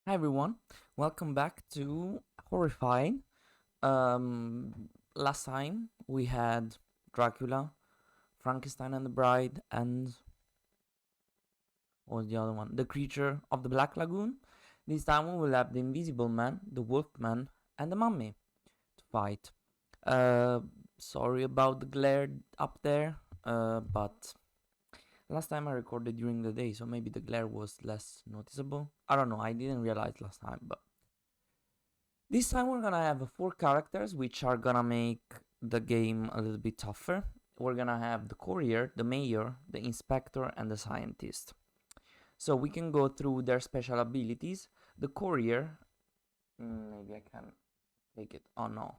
Hi everyone, welcome back to Horrified. Last time we had Dracula, Frankenstein and the Bride, and what was the other one? The Creature of the Black Lagoon. This time we will have the Invisible Man, the Wolfman, and the Mummy to fight. Uh, Sorry about the glare up there, but last time I recorded during the day, so maybe the glare was less noticeable. I don't know, I didn't realize last time, but this time we're gonna have four characters which are gonna make the game a little bit tougher. We're gonna have the courier, the mayor, the inspector, and the scientist. So we can go through their special abilities. The courier, maybe I can take it. Oh no,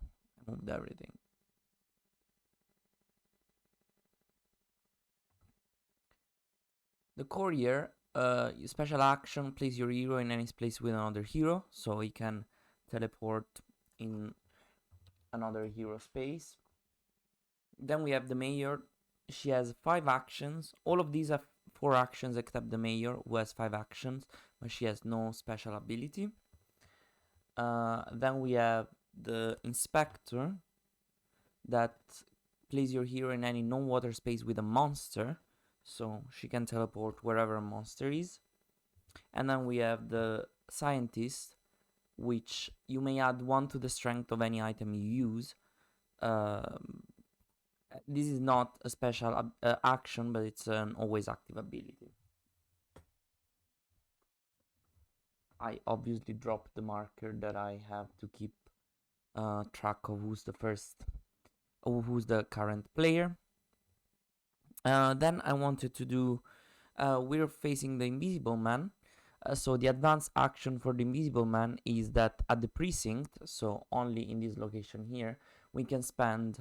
I moved everything. The courier, special action, place your hero in any place with another hero, so he can teleport in another hero space. Then we have the mayor. She has 5 actions. All of these have 4 actions except the mayor, who has 5 actions, but she has no special ability. Then we have the inspector that places your hero in any non-water space with a monster, so she can teleport wherever a monster is. And then we have the scientist, which you may add 1 to the strength of any item you use. This is not a special action, but it's an always active ability. I obviously dropped the marker that I have to keep track of who's the current player. Then I wanted to do, we're facing the Invisible Man. So the advanced action for the Invisible Man is that at the precinct, so only in this location here, we can spend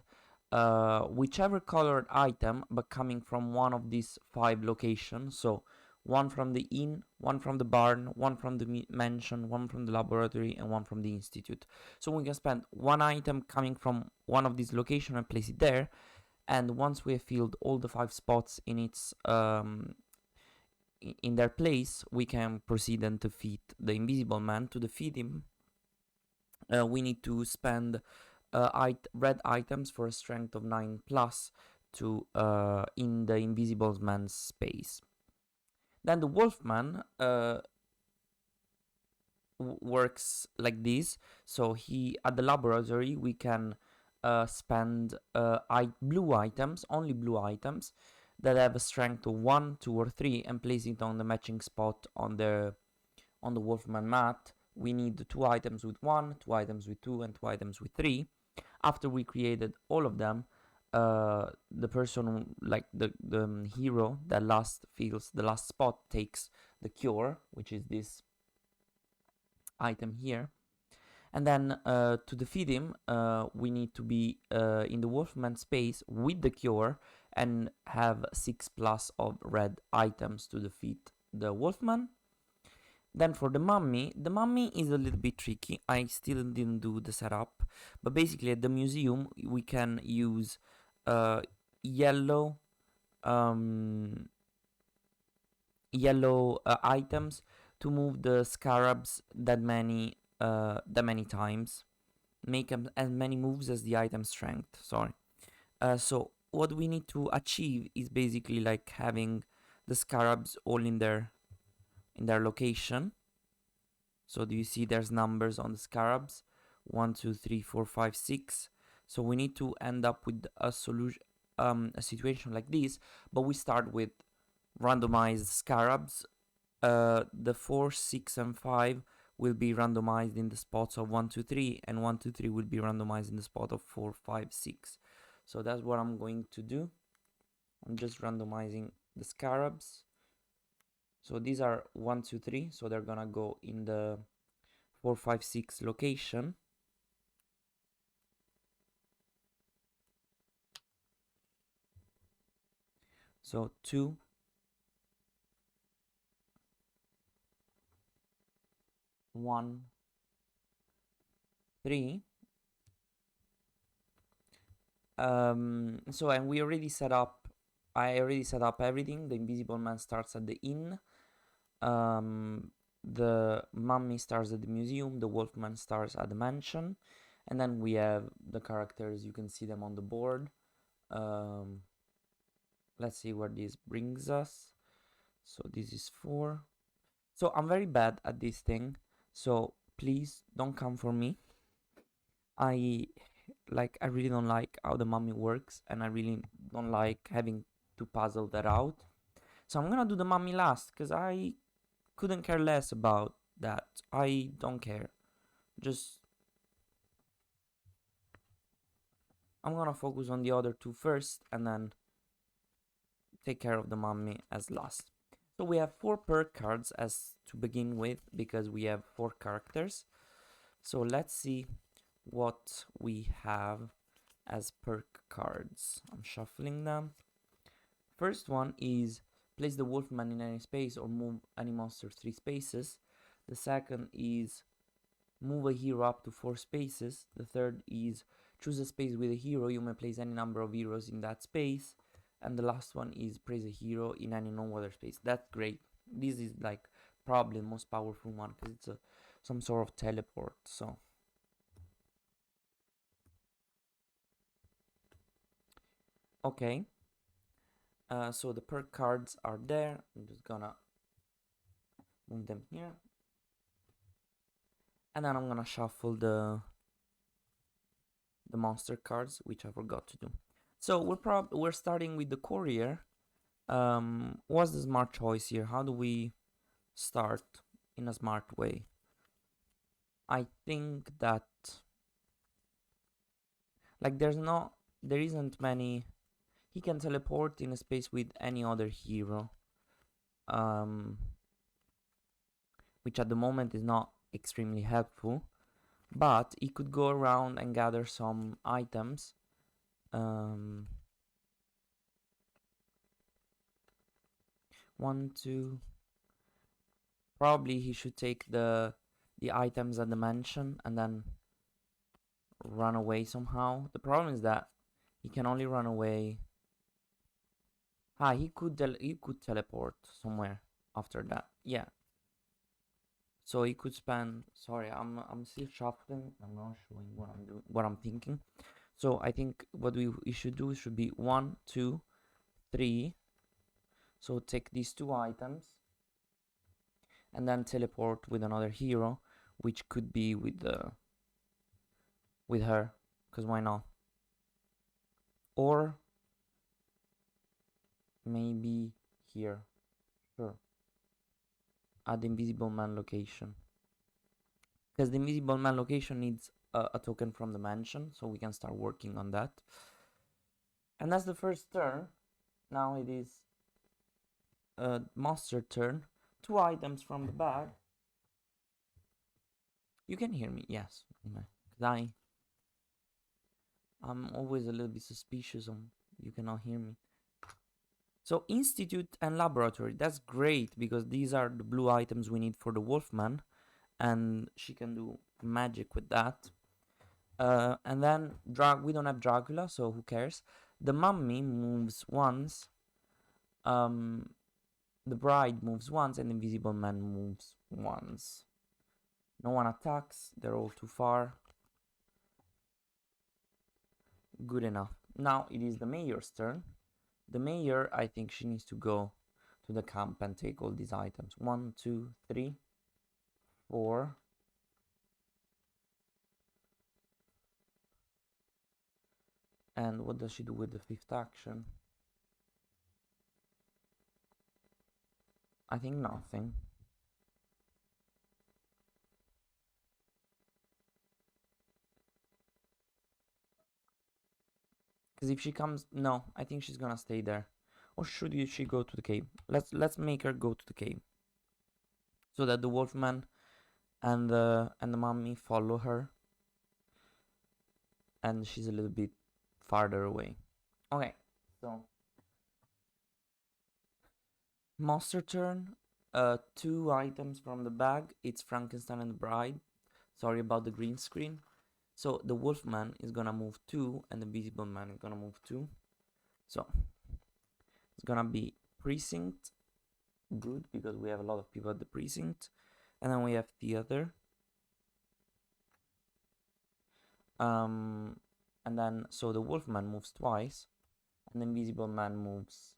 whichever colored item, but coming from one of these 5 locations. So one from the inn, one from the barn, one from the mansion, one from the laboratory, and one from the institute. So we can spend one item coming from one of these locations and place it there. And once we have filled all the 5 spots in its in their place, we can proceed and defeat the Invisible Man. To defeat him, we need to spend red items for a strength of 9 plus to in the Invisible Man's space. Then the Wolfman works like this. So he at the laboratory we can spend blue items, only blue items that have a strength of 1, 2, or 3, and place it on the matching spot on the Wolfman mat. We need 2 items with 1, 2 items with 2, and 2 items with 3. After we created all of them, the person, like the hero that last fills the last spot, takes the cure, which is this item here. And then to defeat him, we need to be in the Wolfman space with the cure and have 6 plus of red items to defeat the Wolfman. Then for the mummy is a little bit tricky. I still didn't do the setup, but basically at the museum we can use yellow um, items to move the scarabs that many times. Make as many moves as the item strength. Sorry. So what we need to achieve is basically like having the scarabs all in their location. So do you see there's numbers on the scarabs? 1, 2, 3, 4, 5, 6. So we need to end up with a solution, a situation like this, but we start with randomized scarabs. The 4, 6, and 5 will be randomized in the spots of 1, 2, 3, and 1, 2, 3 will be randomized in the spot of 4, 5, 6. So that's what I'm going to do. I'm just randomizing the scarabs. So these are 1, 2, 3. So they're gonna go in the 4, 5, 6 location. So 2, 1, 3. So and we already set up. I already set up everything. The Invisible Man starts at the inn. the mummy stars at the museum, the wolfman stars at the mansion, and then we have the characters. You can see them on the board. um, let's see where this brings us. So this is 4. So I'm very bad at this thing, so please don't come for me. I I really don't like how the mummy works, and I really don't like having to puzzle that out. So I'm gonna do the mummy last because I couldn't care less about that. I don't care. Just I'm gonna focus on the other two first and then take care of the mummy as last. So we have 4 perk cards as to begin with because we have 4 characters. So let's see what we have as perk cards. I'm shuffling them. First one is place the wolfman in any space or move any monster 3 spaces. The second is move a hero up to 4 spaces. The third is choose a space with a hero. You may place any number of heroes in that space. And the last one is place a hero in any no-other space. That's great. This is like probably the most powerful one because it's some sort of teleport. So okay. So the perk cards are there. I'm just gonna move them here. And then I'm gonna shuffle the monster cards, which I forgot to do. So we're starting with the courier. What's the smart choice here? How do we start in a smart way? I think that there isn't many. He can teleport in a space with any other hero, which at the moment is not extremely helpful. But he could go around and gather some items. 1, 2. Probably he should take the items at the mansion and then run away somehow. The problem is that he can only run away. He could teleport somewhere after that. Yeah. So he could spend. Sorry, I'm still shuffling. I'm not showing what I'm doing, what I'm thinking. So I think what we should do should be 1, 2, 3. So take these 2 items and then teleport with another hero, which could be with her, because why not? Or maybe here. Sure. At the invisible man location. Because the invisible man location needs a token from the mansion, so we can start working on that. And that's the first turn. Now it is monster turn. 2 items from the bag. You can hear me, yes. Because I'm always a little bit suspicious on you cannot hear me. So institute and laboratory, that's great because these are the blue items we need for the wolfman, and she can do magic with that. And then we don't have Dracula, so who cares? The mummy moves once. The bride moves once, and the invisible man moves once. No one attacks. They're all too far. Good enough. Now it is the mayor's turn. The mayor, I think she needs to go to the camp and take all these items. 1, 2, 3, 4. And what does she do with the 5th action? I think nothing. Because if she comes, no, I think she's gonna stay there. Or should she go to the cave? Let's make her go to the cave, so that the wolfman and the mummy follow her, and she's a little bit farther away. Okay, so monster turn. 2 items from the bag. It's Frankenstein and the bride. Sorry about the green screen. So the wolfman is gonna move 2, and the invisible man is gonna move 2. So it's gonna be precinct. Good, because we have a lot of people at the precinct. And then we have theater. And then, so the wolfman moves twice, and the invisible man moves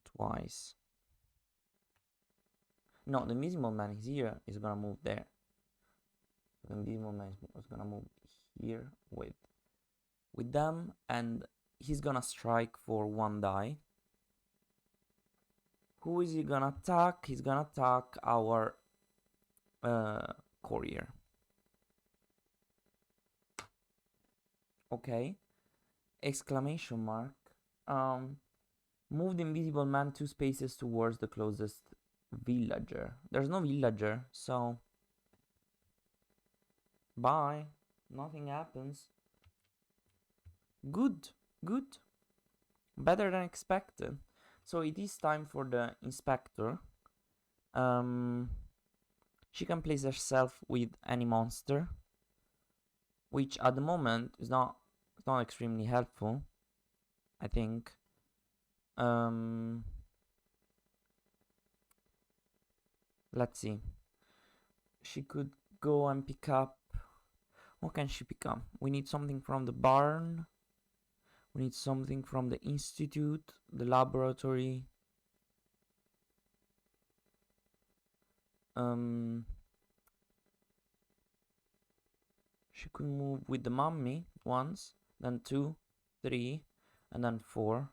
twice. No, the invisible man is here, is gonna move there. The invisible man is gonna move here with them, and he's gonna strike for 1 die. Who is he gonna attack? He's gonna attack our courier. Okay. Exclamation mark. Move the invisible man 2 spaces towards the closest villager. There's no villager, so bye. Nothing happens. Good, good. Better than expected. So it is time for the inspector. She can place herself with any monster, which at the moment is not extremely helpful, I think. Let's see. She could go and pick up. What can she pick up? We need something from the barn. We need something from the institute, the laboratory. She could move with the mummy once, then 2, 3, and then 4.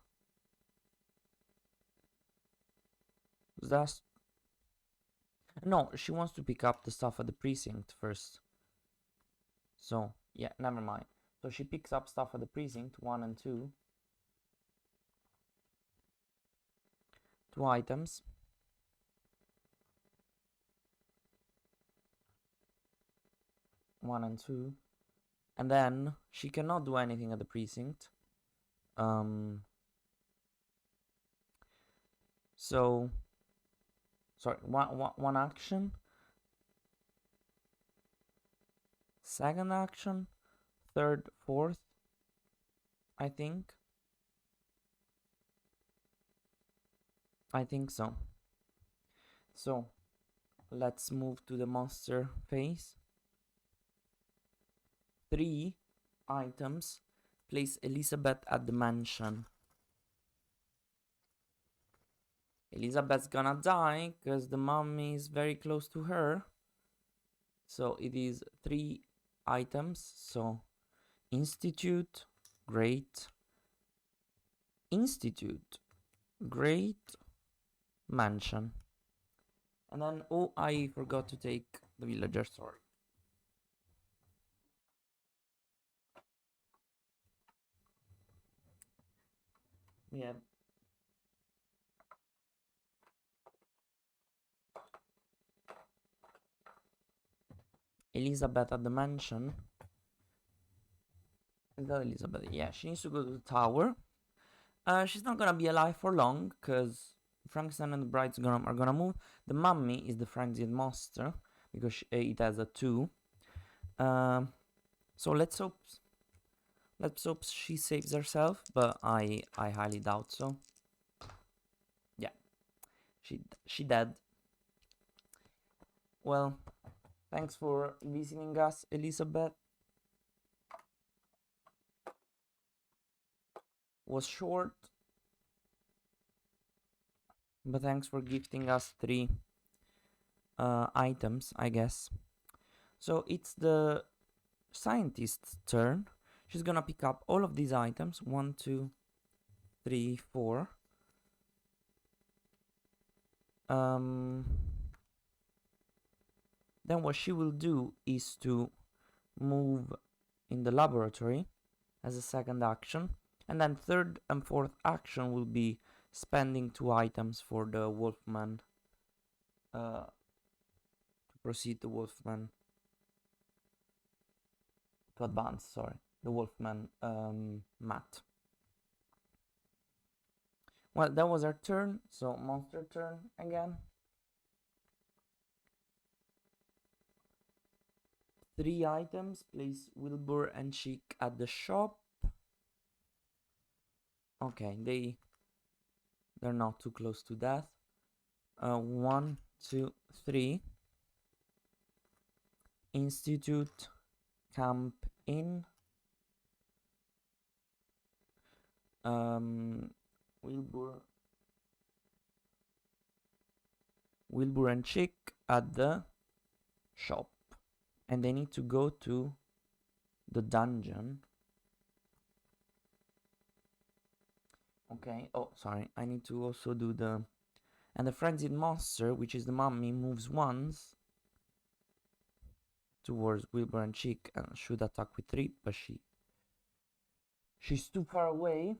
That's... No, she wants to pick up the stuff at the precinct first. So, yeah, never mind. So she picks up stuff at the precinct, 1 and 2. 2 items. One and 2. And then she cannot do anything at the precinct. So, sorry, one action. Second action. Third, fourth, I think. I think so. So, let's move to the monster phase. 3 items. Place Elizabeth at the mansion. Elizabeth's gonna die because the mummy is very close to her. So it is 3 items. So Institute, great. Institute, great. Mansion. And then, oh, I forgot to take the villager, sorry. Yeah. Elizabeth at the mansion. Is that Elizabeth? Yeah, she needs to go to the tower. She's not gonna be alive for long, because Frankenstein and the Brides are gonna move. The mummy is the frenzied monster, because it has a 2. So let's hope she saves herself, but I highly doubt so. Yeah, she dead. Well, thanks for visiting us, Elizabeth. Was short, but thanks for gifting us 3 items, I guess. So it's the scientist's turn. She's gonna pick up all of these items. 1, 2, 3, 4. Then what she will do is to move in the laboratory as a second action. And then third and fourth action will be spending 2 items for the Wolfman. To proceed the Wolfman. To advance, sorry. The Wolfman mat. Well, that was our turn. So monster turn again. 3 items. Place Wilbur and Chic at the shop. Okay, they're not too close to death. 1, 2, 3. Institute Camp Inn. Wilbur and Chick at the shop. And they need to go to the dungeon. Okay, oh, sorry. I need to also do the... And the frenzied monster, which is the mummy, moves once towards Wilbur and Chick and should attack with 3, but she's too far away.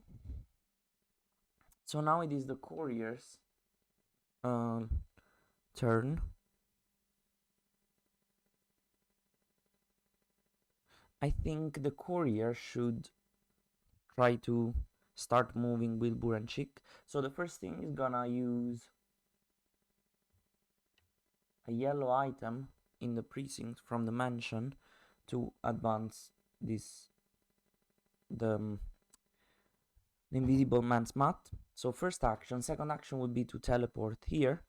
So now it is the courier's turn. I think the courier should try to start moving Wilbur and Chick. So the first thing is gonna use a yellow item in the precinct from the mansion to advance this the invisible man's mat. So first action. Second action would be to teleport here.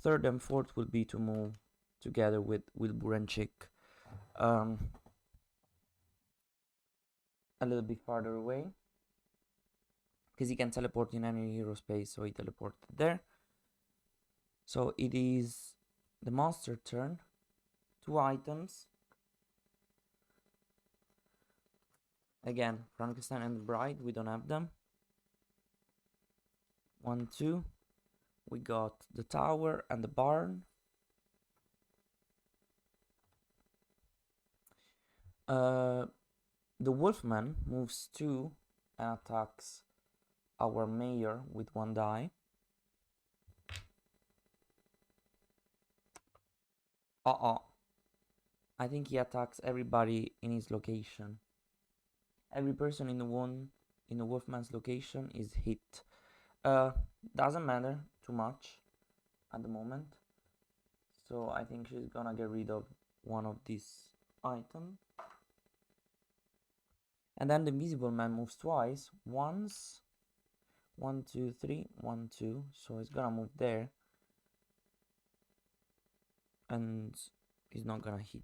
Third and fourth would be to move together with Wilbur and Chick a little bit farther away, because he can teleport in any hero space, so he teleported there. So it is the monster turn. 2 items. Again, Frankenstein and the Bride, we don't have them. 1, 2. We got the tower and the barn. The Wolfman moves 2 and attacks our mayor with 1 die. I think he attacks everybody in his location. Every person in the Wolfman's location is hit. Doesn't matter too much at the moment. So I think she's gonna get rid of one of these items. And then the Invisible Man moves twice. Once. 1, 2, 3. 1, 2. So he's gonna move there. And he's not gonna hit.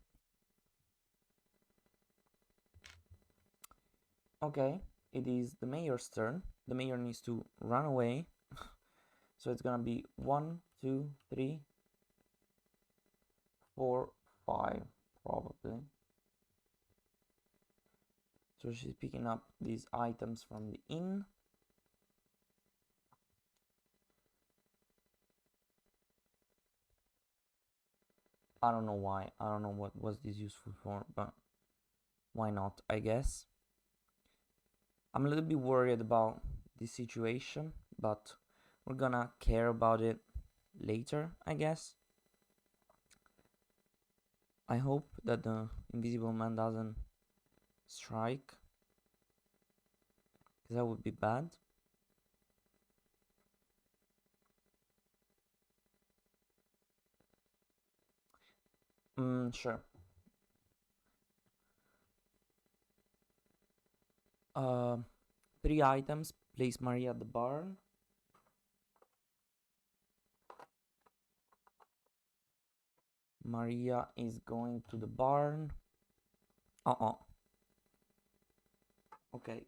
Okay, it is the mayor's turn. The mayor needs to run away. So it's gonna be 1, 2, 3, 4, 5, probably. So she's picking up these items from the inn. I don't know why. I don't know what was this useful for, but why not, I guess. I'm a little bit worried about this situation, but we're gonna care about it later, I guess. I hope that the Invisible Man doesn't strike, because that would be bad. Sure. 3 items. Place Maria at the barn. Maria is going to the barn. Okay.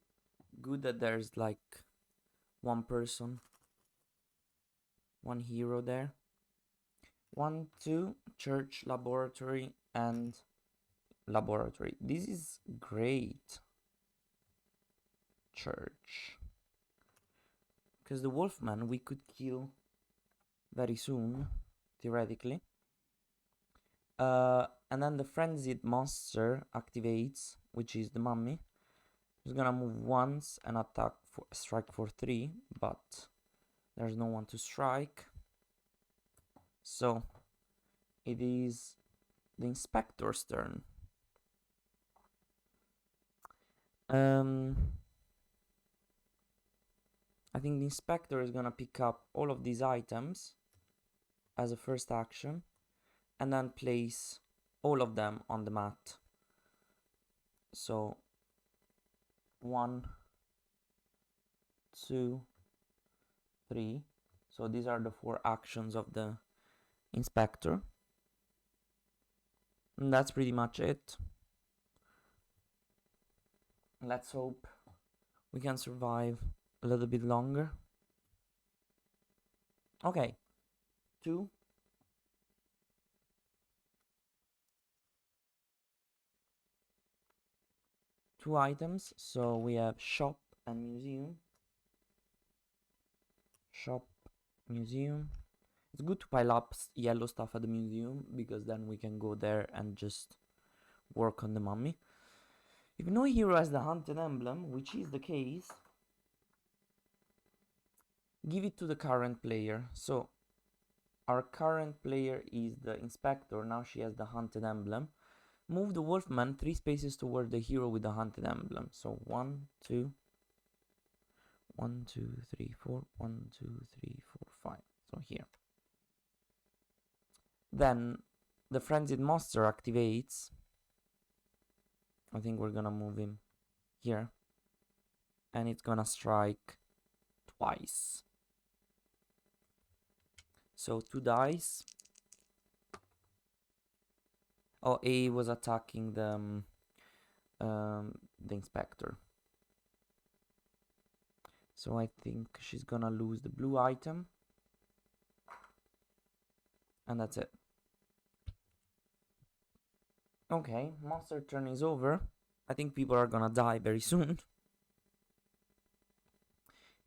Good that there's like 1 person, 1 hero there. 1, 2, church, laboratory, and laboratory. This is great. Church. Because the Wolfman we could kill very soon, theoretically. And then the frenzied monster activates, which is the mummy. He's gonna move once and attack for strike for 3, but there's no one to strike. So it is the inspector's turn. I think the inspector is gonna pick up all of these items as a first action and then place all of them on the mat. So 1, 2, 3. So these are the 4 actions of the inspector. And that's pretty much it. Let's hope we can survive a little bit longer. Okay, 2 items. So we have shop and museum. Shop, museum. It's good to pile up yellow stuff at the museum, because then we can go there and just work on the mummy. If no hero has the hunted emblem, which is the case, give it to the current player. So our current player is the inspector. Now she has the hunted emblem. Move the wolfman 3 spaces toward the hero with the hunted emblem. So 1, 2, 1, 2, 3, 4, 1, 2, 3, 4, 5. So here. Then the frenzied monster activates. I think we're gonna move him here. And it's gonna strike twice. So 2 dice. Oh, A was attacking the inspector. So I think she's gonna lose the blue item. And that's it. Okay, monster turn is over. I think people are gonna die very soon.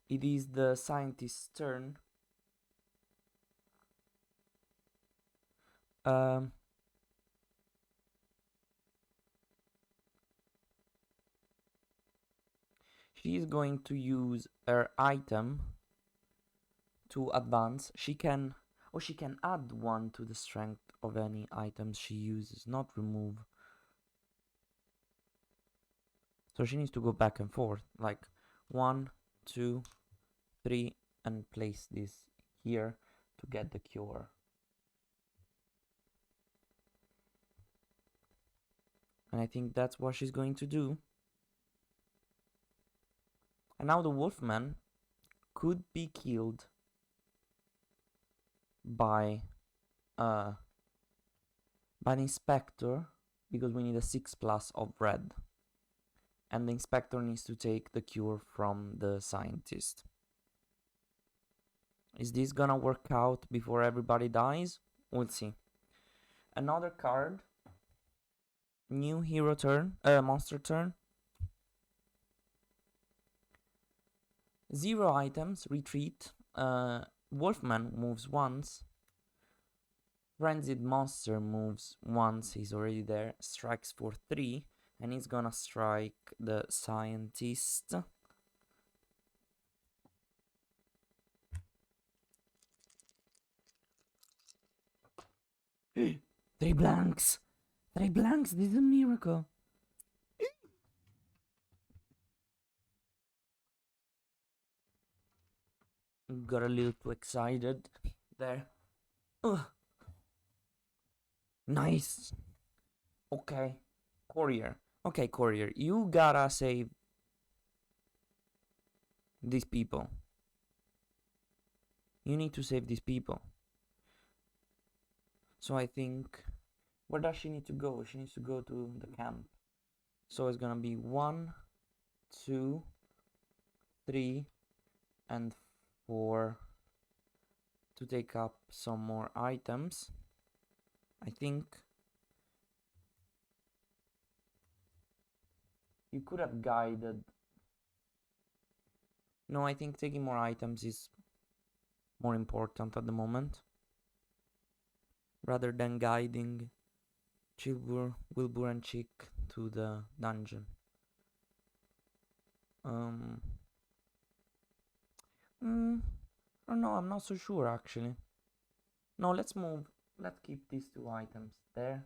It is the scientist's turn. She is going to use her item to advance. She can add 1 to the strength of any items she uses, not remove. So she needs to go back and forth, like 1, 2, 3, and place this here to get the cure. And I think that's what she's going to do. And now the wolfman could be killed by an inspector, because we need a 6+ of red. And the inspector needs to take the cure from the scientist. Is this gonna work out before everybody dies? We'll see. Another card. New hero turn. Monster turn. 0 items. Retreat. Wolfman moves once. Frenzied monster moves once. He's already there. Strikes for 3. And he's gonna strike the scientist. 3 blanks. 3 blanks. This is a miracle. Got a little too excited there. Ugh. Nice. Okay. Courier. Okay, courier. You gotta save these people. You need to save these people. So I think... Where does she need to go? She needs to go to the camp. So it's gonna be 1, 2, 3, and 4 to take up some more items. I think you could have guided. No, I think taking more items is more important at the moment, rather than guiding Wilbur and Chick to the dungeon. I don't know, I'm not so sure actually. No, let's keep these 2 items there.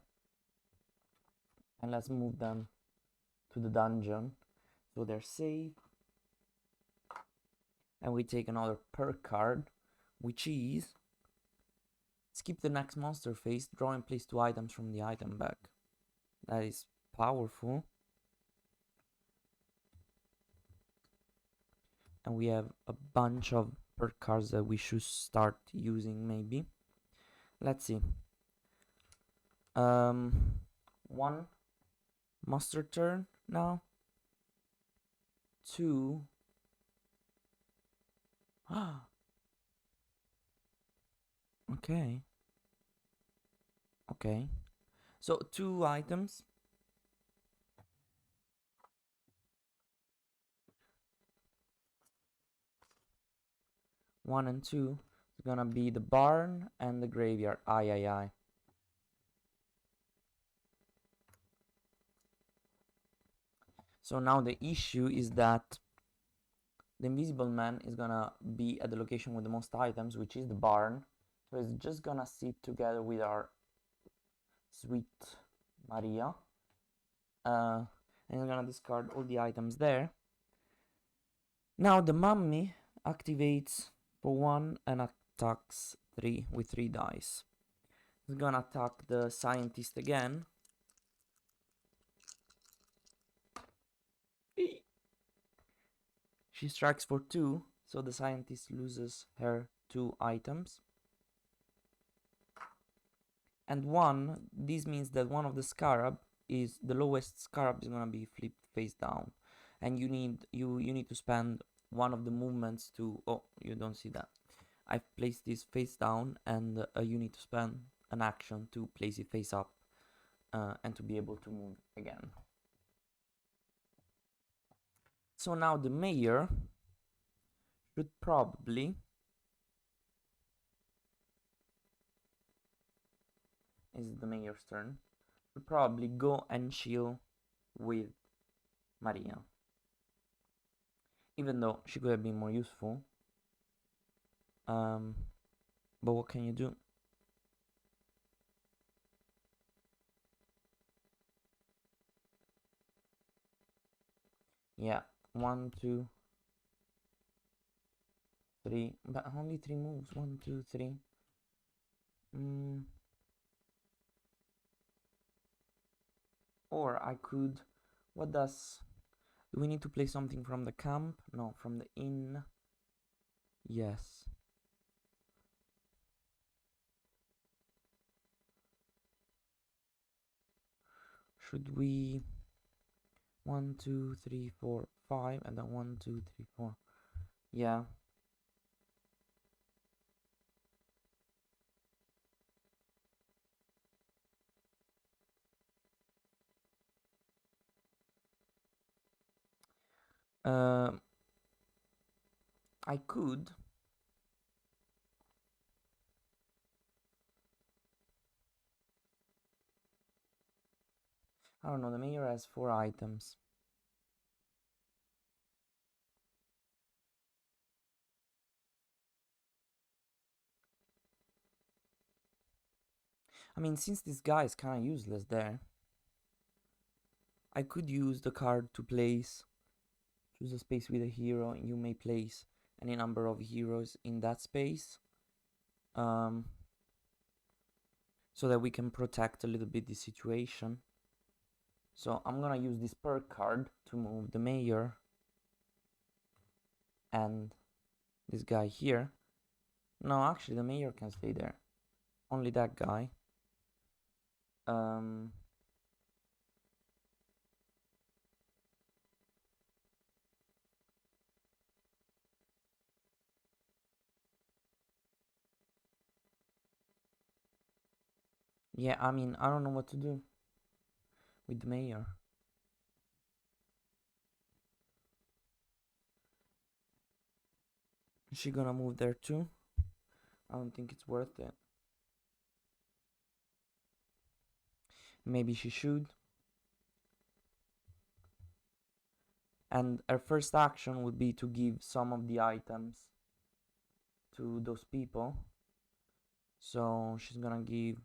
And let's move them to the dungeon so they're safe. And we take another perk card, which is skip the next monster phase, draw and place 2 items from the item bag. That is powerful. And we have a bunch of perk cards that we should start using maybe. Let's see. 1 master turn now. 2. Okay. Okay. So 2 items. 1 and 2 is gonna be the barn and the graveyard. Aye, aye, aye. So now the issue is that the invisible man is gonna be at the location with the most items, which is the barn. So it's just gonna sit together with our sweet Maria. And it's gonna discard all the items there. Now the mummy activates for 1 and attacks 3 with 3 dice. It's gonna attack the scientist again. She strikes for 2, so the scientist loses her 2 items. And 1, this means that one of the scarab is the lowest scarab is gonna be flipped face down, and you need to spend one of the movements to. Oh, you don't see that. I've placed this face down, and you need to spend an action to place it face up, and to be able to move again. So now the mayor should probably is the mayor's turn. Should probably go and chill with Maria. Even though she could have been more useful. But what can you do? Yeah, 1, 2, 3, but only 3 moves. 1, 2, 3. Or I could. What does? Do we need to play something from the camp? No, from the inn. Yes. Should we? 1, 2, 3, 4, 5, and then 1, 2, 3, 4. Yeah. I could. I don't know. The mayor has 4 items. I mean, since this guy is kind of useless there, I could use the card to place. Choose a space with a hero. You may place any number of heroes in that space. So that we can protect a little bit the situation. So I'm gonna use this perk card to move the mayor and this guy here. No, actually the mayor can stay there. Only that guy. Yeah, I mean, I don't know what to do with the mayor. Is she gonna move there too? I don't think it's worth it. Maybe she should. And her first action would be to give some of the items to those people. So she's gonna give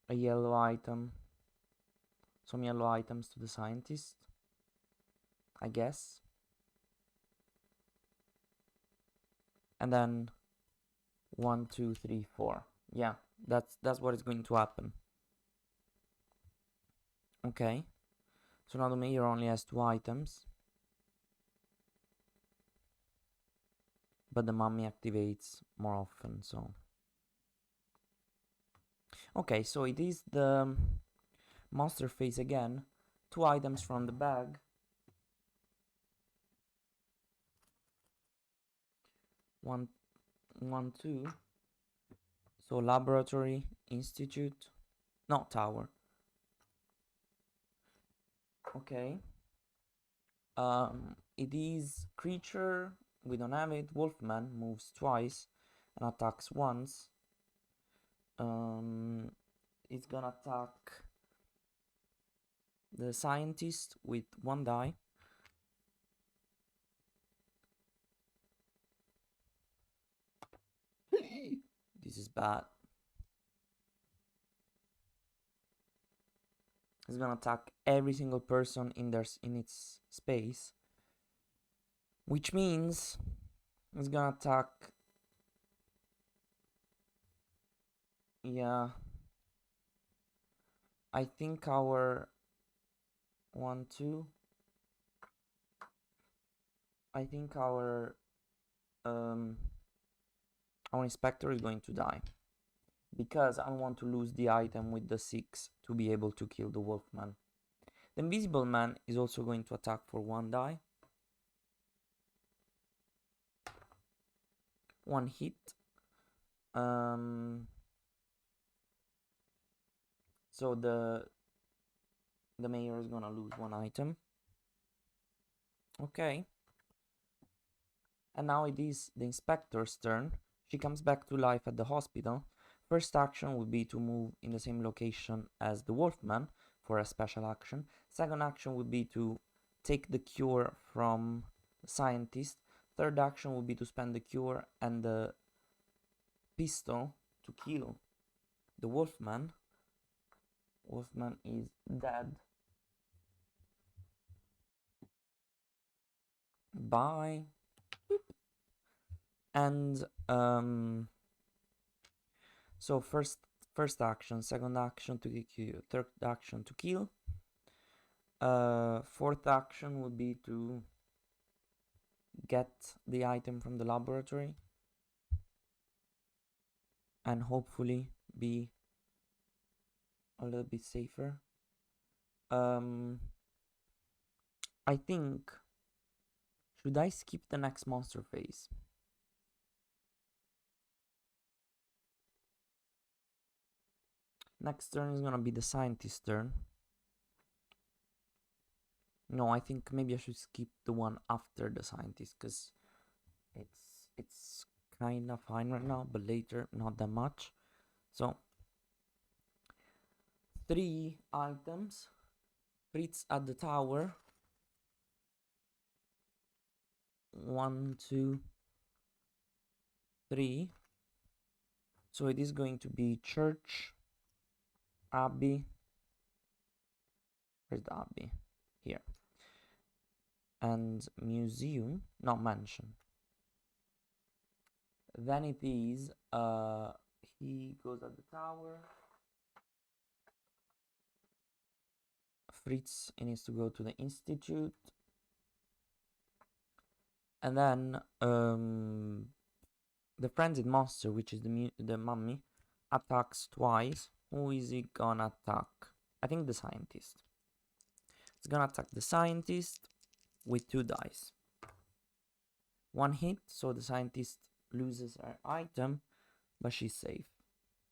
a yellow item, some yellow items to the scientist, I guess. And then 1, 2, 3, 4. Yeah, that's what is going to happen. Okay. So now the mayor only has 2 items. But the mummy activates more often, so. Okay, so it is the monster face again. 2 items from the bag. One, 2. So laboratory, institute, not tower. Okay. It is creature. We don't have it. Wolfman moves twice and attacks once. It's gonna attack the scientist with 1 die. This is bad. It's gonna attack every single person in its space, which means it's gonna attack. Yeah, I think our 1, 2. I think our inspector is going to die because I want to lose the item with the 6 to be able to kill the Wolfman. The Invisible Man is also going to attack for 1 die. 1 hit. So the mayor is gonna lose 1 item. Okay. And now it is the inspector's turn. She comes back to life at the hospital. First action would be to move in the same location as the Wolfman for a special action. Second action would be to take the cure from the scientist. Third action would be to spend the cure and the pistol to kill the Wolfman. Wolfman is dead. Bye. And so first action, second action to kill, third action to kill. Fourth action would be to get the item from the laboratory and hopefully be a little bit safer. I think, should I skip the next monster phase? Next turn is gonna be the scientist's turn. No, I think maybe I should skip the one after the scientist because it's kind of fine right now, but later not that much. So 3 items. Fritz at the tower. 1, 2, 3. So it is going to be church, abbey. Where's the abbey? Here. And museum, not mansion. Then it is he goes at the tower. Fritz needs to go to the institute. And then the frenzied monster, which is the mummy, attacks twice. Who is he gonna attack? I think the scientist. It's gonna attack the scientist with 2 dice. 1 hit, so the scientist loses her item, but she's safe.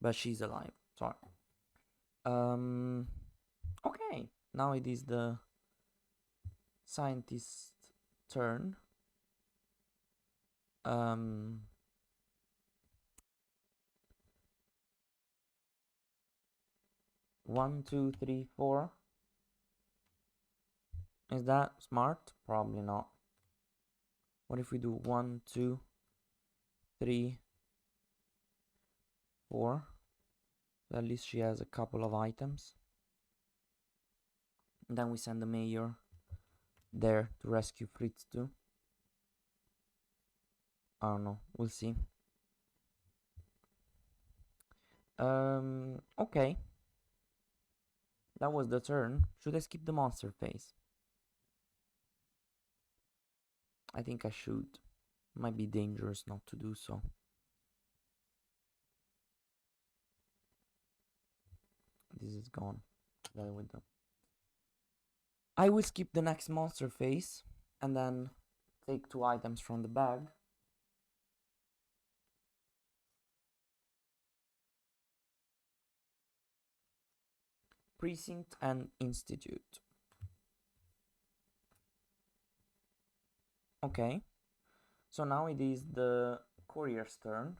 But she's alive. Sorry. Okay. Now it is the scientist's turn. 1, 2, 3, 4. Is that smart? Probably not. What if we do 1, 2, 3, 4? So at least she has a couple of items. And then we send the mayor there to rescue Fritz too. I don't know. We'll see. Okay. That was the turn. Should I skip the monster phase? I think I should. Might be dangerous not to do so. is gone. Together with them. I will skip the next monster phase and then take 2 items from the bag. Precinct and Institute. Okay, so now it is the courier's turn.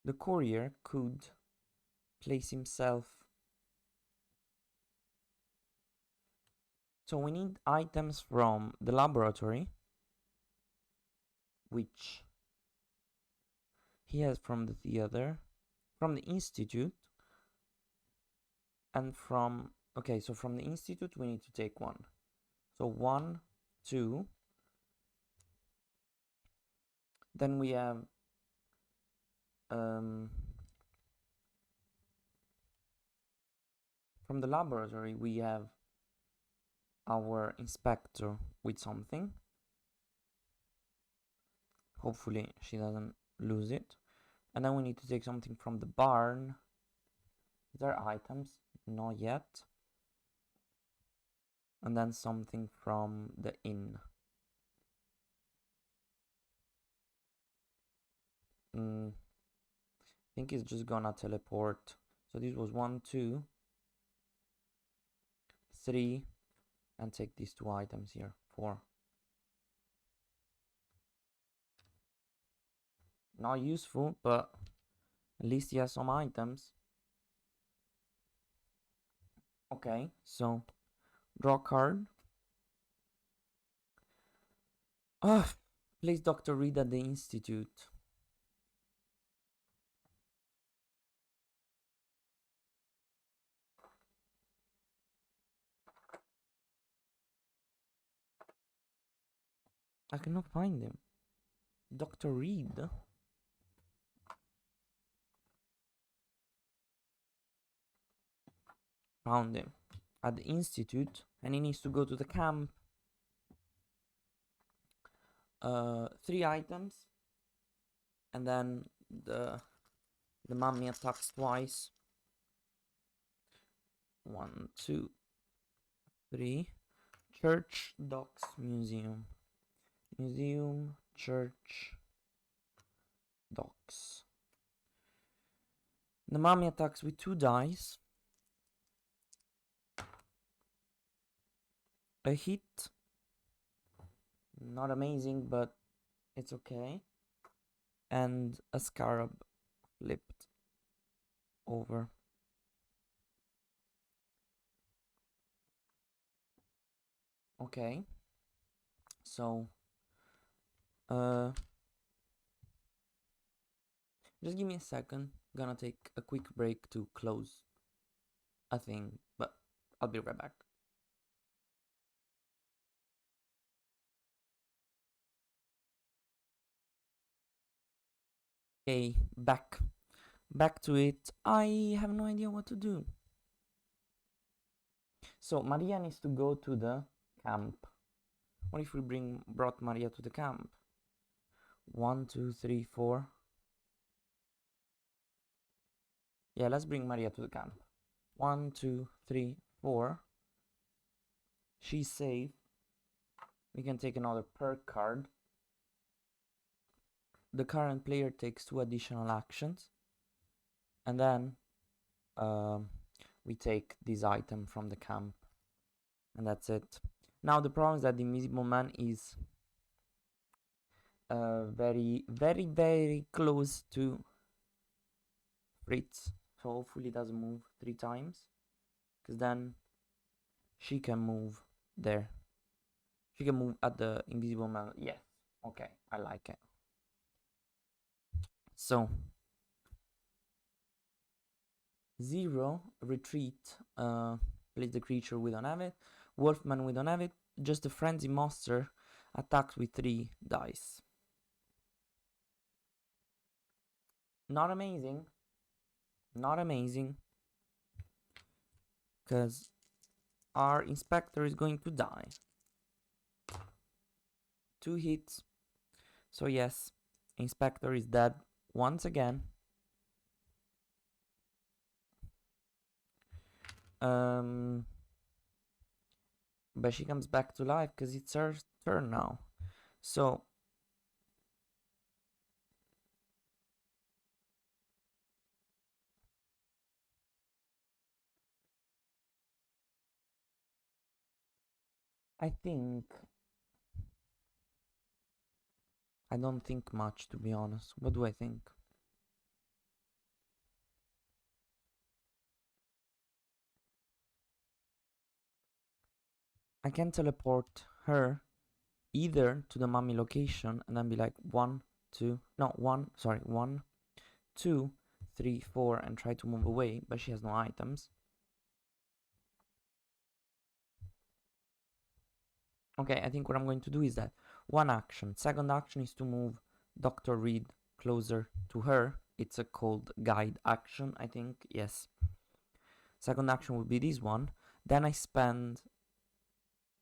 The courier could place himself. So we need items from the laboratory, which he has from the theater, from the institute, and from, okay, so from the institute we need to take 1. So 1, 2. Then we have from the laboratory we have our inspector with something. Hopefully she doesn't lose it. And then we need to take something from the barn. Is there items? Not yet. And then something from the inn. I think it's just gonna teleport. So this was 1, 2, 3, and take these 2 items here. 4. Not useful, but at least he has some items. Okay, so draw card. Place Dr. Reed at the institute. I cannot find him. Dr. Reed. Found him at the institute, and he needs to go to the camp. 3 items, and then the mummy attacks twice. 1, 2, 3. Church, docks, museum. Museum, church, docks. The mummy attacks with 2 dice. A hit. Not amazing, but it's okay. And a scarab flipped over. Okay. So just give me a second. I'm gonna take a quick break to close a thing, but I'll be right back. Okay, back to it. I have no idea what to do. So Maria needs to go to the camp. What if we brought Maria to the camp? 1, 2, 3, 4. Yeah, let's bring Maria to the camp. 1, 2, 3, 4. She's safe. We can take another perk card. The current player takes 2 additional actions, and then we take this item from the camp, and that's it. Now the problem is that the Invisible Man is very, very, very close to Fritz, so hopefully it doesn't move 3 times, because then she can move there. She can move at the Invisible Man. Yes, okay, I like it. So 0, retreat, place the creature, we don't have it. Wolfman, we don't have it. Just the frenzy monster attacks with 3 dice. Not amazing. Not amazing. Because our inspector is going to die. 2 hits. So yes, inspector is dead once again. But she comes back to life because it's her turn now. So I don't think much, to be honest. What do I think? I can teleport her either to the mummy location and then be like 1, 2, no, 1, sorry, 1, 2, 3, 4, and try to move away, but she has no items. Okay, I think what I'm going to do is that one action. Second action is to move Dr. Reed closer to her. It's a cold guide action, I think. Yes. Second action would be this one. Then I spend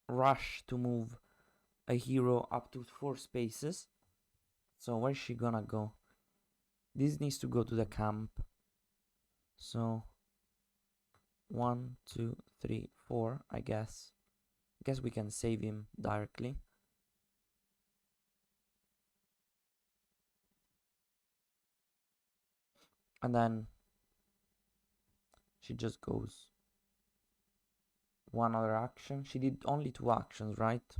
rush to move a hero up to 4 spaces. So where's she gonna go? This needs to go to the camp. So 1, 2, 3, 4, I guess. I guess we can save him directly. And then she just goes one other action. She did only 2 actions, right?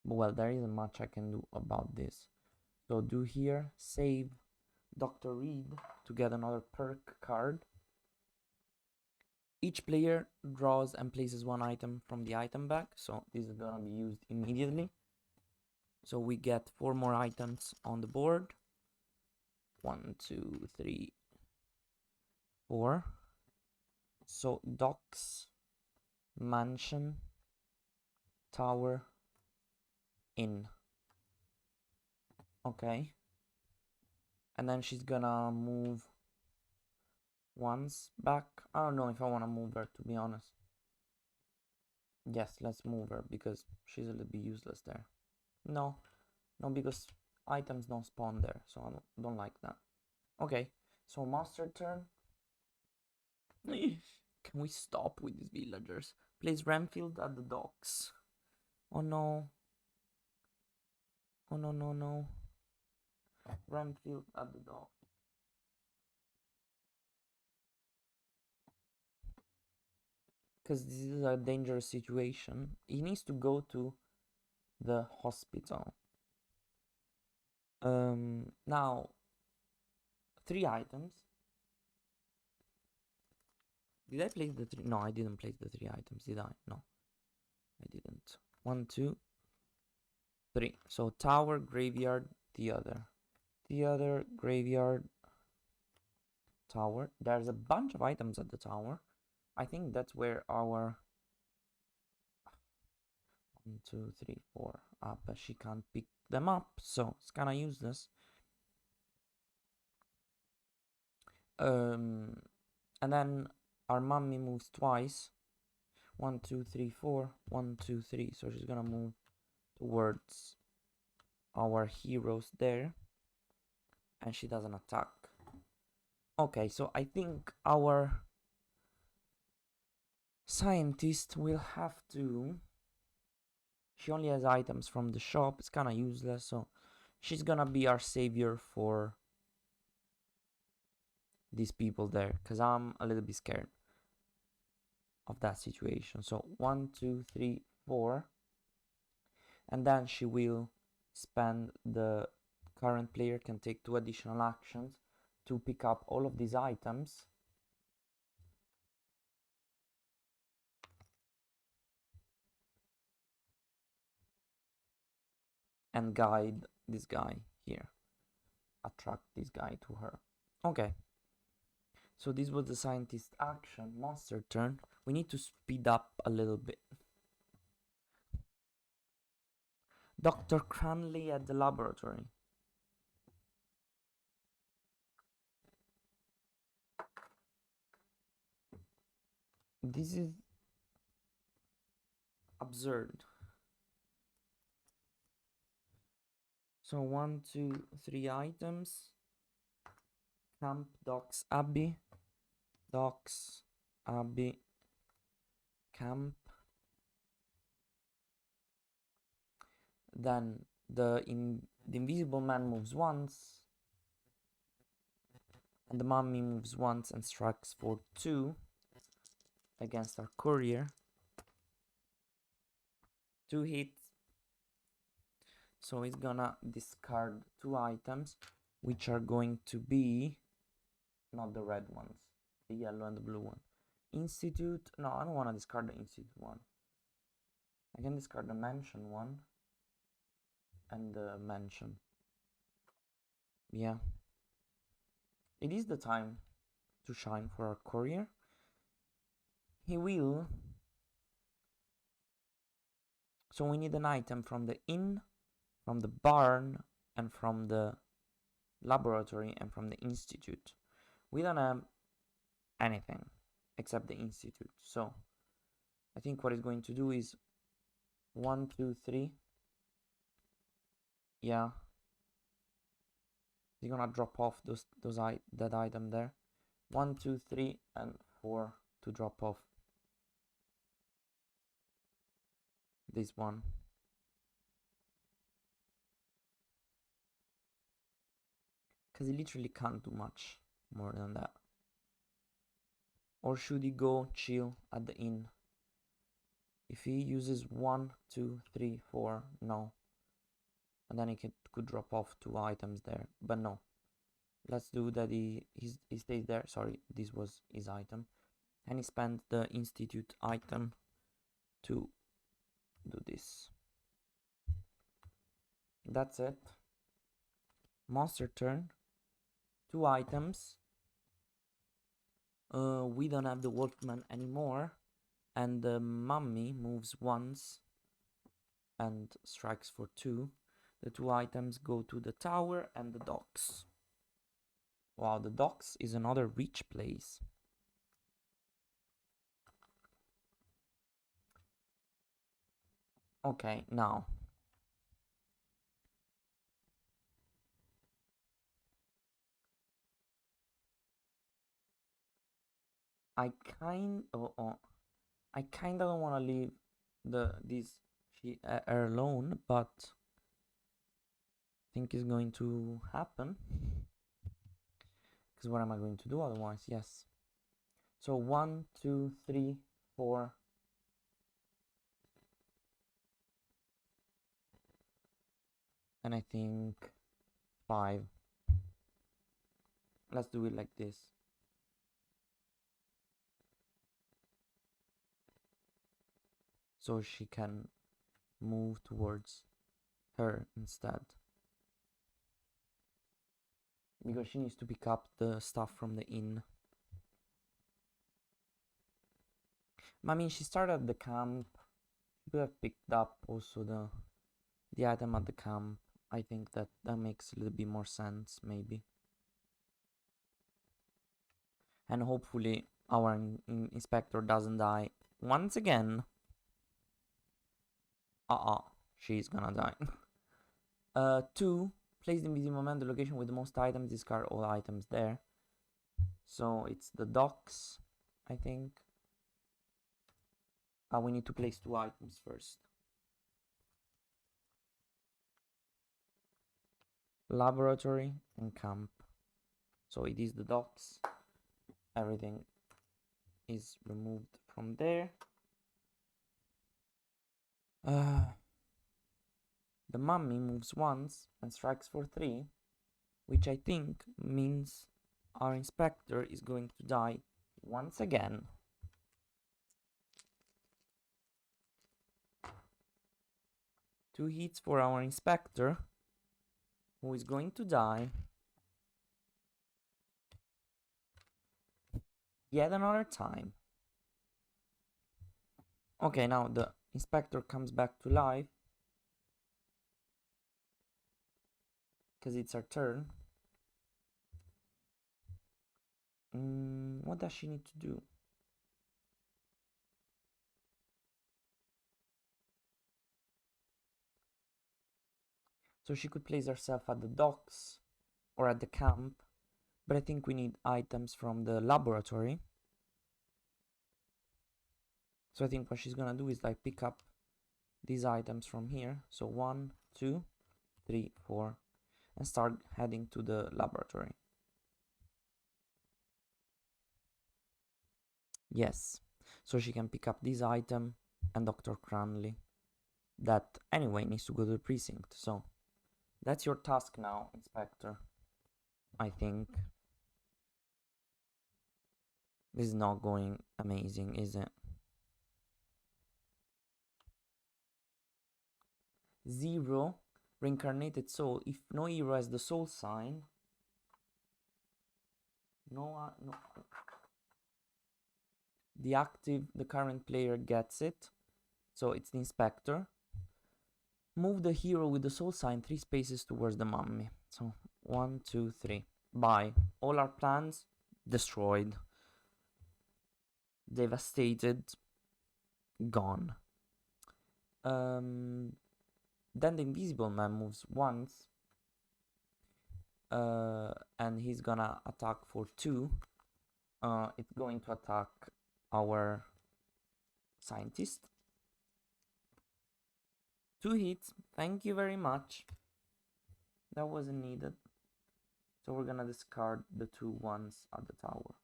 Well, there isn't much I can do about this. So do here, save Dr. Reed to get another perk card. Each player draws and places 1 item from the item bag, so this is gonna be used immediately. So we get 4 more items on the board. 1, 2, 3, 4. So docks, mansion, tower, inn. Okay. And then she's gonna move once back. I don't know if I want to move her, to be honest. Yes, let's move her because she's a little bit useless there. No, because items don't spawn there, so I don't like that. Okay, so master turn. Can we stop with these villagers? Place Renfield at the docks. Oh no. Oh no, no, no. Renfield at the dock. Because this is a dangerous situation. He needs to go to the hospital. Now 3 items. Did I place the 3? No, I didn't place the 3 items, did I? No, I didn't. 1, 2, 3. So tower, graveyard, the other graveyard, tower. There's a bunch of items at the tower. I think that's where our 1, 2, 3, 4. But she can't pick them up, so it's kind of useless. And then our mummy moves twice. 1, 2, 3, 4. 1, 2, 3. So she's gonna move towards our heroes there, and she doesn't attack. Okay, so I think our scientist will have to. She only has items from the shop. It's kind of useless, so she's gonna be our savior for these people there, because I'm a little bit scared of that situation. So 1, 2, 3, 4, and then she will spend the current player can take 2 additional actions to pick up all of these items and guide this guy here, attract this guy to her. Okay, so this was the scientist action. Monster turn. We need to speed up a little bit. Dr. Cranley at the laboratory. This is absurd. So 1, 2, 3 items. Camp, docks, abbey, docks, abbey, camp. Then the invisible man moves once, and the mummy moves once and strikes for 2 against our courier. 2 hits. So he's gonna discard 2 items, which are going to be not the red ones, the yellow and the blue one. Institute. No, I don't want to discard the institute one. I can discard the mansion one and the mansion. Yeah. It is the time to shine for our courier. He will. So we need an item from the inn, from the barn, and from the laboratory, and from the institute. We don't have anything except the institute. So I think what he's going to do is 1, 2, 3. Yeah. He's gonna drop off that item there. 1, 2, 3, and 4 to drop off this one. Because he literally can't do much more than that. Or should he go chill at the inn? If he uses 1, 2, 3, 4, no. And then he could drop off 2 items there. But no. Let's do that. He stays there. Sorry, this was his item. And he spent the institute item to do this. That's it. Monster turn. 2 items. We don't have the wolfman anymore. And the mummy moves once and strikes for 2. The 2 items go to the tower and the docks. Wow, the docks is another rich place. Okay, now. I kind of don't want to leave her alone, but I think it's going to happen. Because what am I going to do otherwise? Yes. So 1, 2, 3, 4. And I think 5. Let's do it like this. So she can move towards her instead. Because she needs to pick up the stuff from the inn. I mean, she started at the camp. She could have picked up also the item at the camp. I think that makes a little bit more sense, maybe. And hopefully our inspector doesn't die once again. She's gonna die. 2. Place the invisible man the location with the most items. Discard all items there. So it's the docks, I think. We need to place 2 items first. Laboratory and camp. So it is the docks. Everything is removed from there. The mummy moves once and strikes for 3, which I think means our inspector is going to die once again. Two hits for our inspector, who is going to die yet another time. Okay, now the inspector comes back to life. Because it's our turn. What does she need to do? So she could place herself at the docks or at the camp, but I think we need items from the laboratory. So I think what she's gonna do is like pick up these items from here. So 1, 2, 3, 4, and start heading to the laboratory. Yes, so she can pick up this item and Dr. Cranley, that anyway needs to go to the precinct. So that's your task now, Inspector. I think this is not going amazing, is it? 0 reincarnated soul. If no hero has the soul sign, no, the current player gets it. So it's the Inspector. Move the hero with the soul sign 3 spaces towards the mummy. So 1, 2, 3. Bye. All our plans destroyed. Devastated. Gone. Then the invisible man moves once. And he's gonna attack for 2. It's going to attack our scientist. 2 hits. Thank you very much. That wasn't needed. So we're gonna discard the 2 ones at the tower.